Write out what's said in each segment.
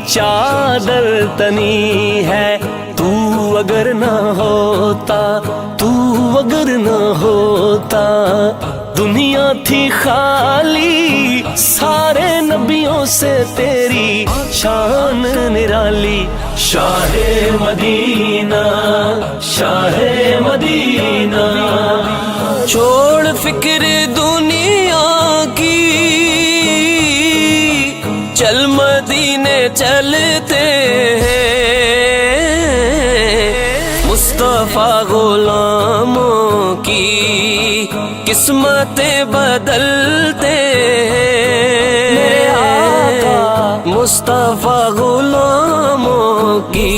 चादर तनी है। तू अगर ना होता, तू अगर ना होता, दुनिया थी खाली, सारे नबियों से तेरी शान निराली। शाहे मदीना, शाहे मदीना, छोड़ फिक्र दुनिया की, चल मदीने चलते हैं। मुस्तफा गुलामों की किस्मतें बदलते हैं। मुस्तफा गुलामों की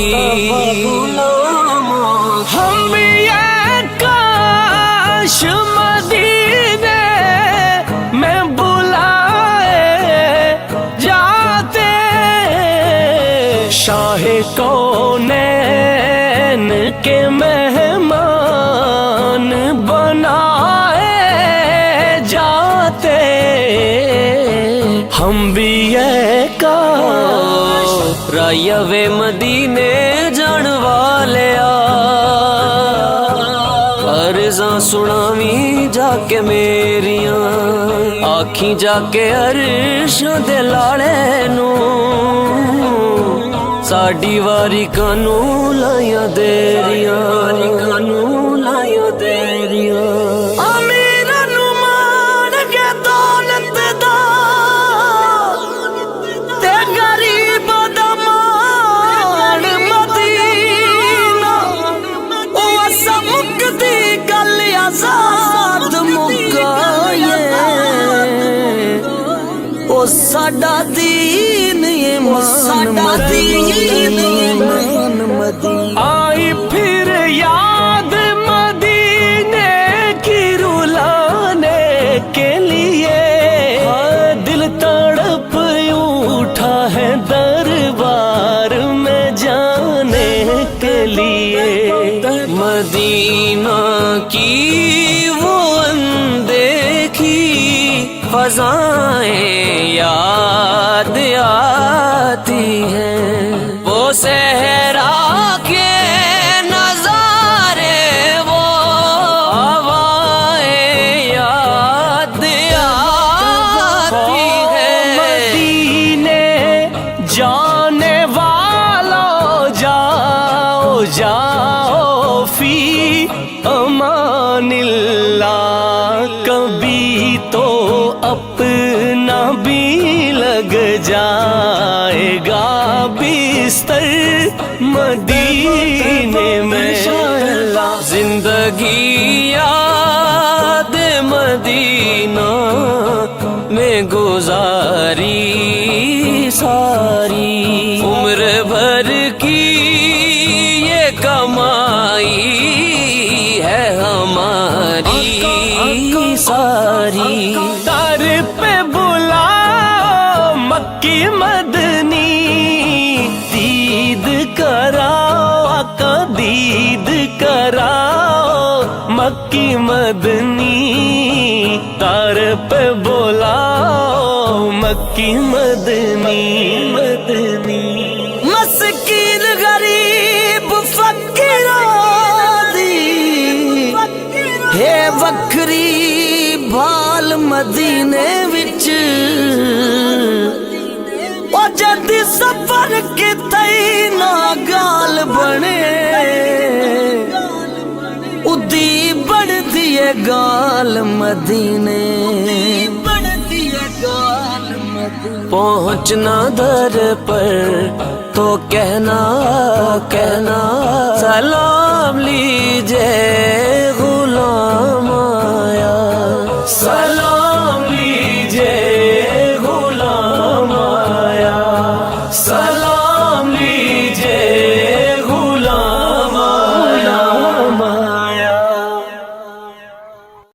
हम ये काश मदीने में बुलाए जाते। शाहे कौनैन के मेहमान बनाए जाते। हम भी ये काश रायवे मदीने जान वाले अर्ज़ां सुनावी जाके मेरियां, आखी जाके अर्श दे लाले नूं, साडी वारी कानू लाइया देरियां, कानू लाइया देरियां। साडा दीन ईमान मदीना, आई फिर याद मदीने की रुलाने के लिए। दिल तड़प उठा है दरबार में जाने के लिए। मदीना की वो अनदेखी फज़ाएं याद आती हैं, वो सहरा के नजारे, वो हवाएं याद आती हैं। मदीने जाने वालों जाओ जाओ फी अमानिल्लाह, कभी तो अपना भी लग जाएगा बिस्तर मदीने में। जिंदगी याद मदीना में गुजारी सारी, उम्र भर की ये कमाई है हमारी सारी। दर पे बुलाओ मक्की मदनी, दीद कराओ आका दीद कराओ मक्की मदनी। दर पे बुलाओ मक्की मदनी, मदनी। मस्कीन गरीब फकीरां दी है वखरी भाल मदीने विच। ओ जदी सफर किते ना गाल बने, उदी बढ़दी है गाल मदीने। पहुँचना दर पर तो कहना कहना, सलाम लीजिए गुलाम आया, सलाम लीजिए गुलाम आया।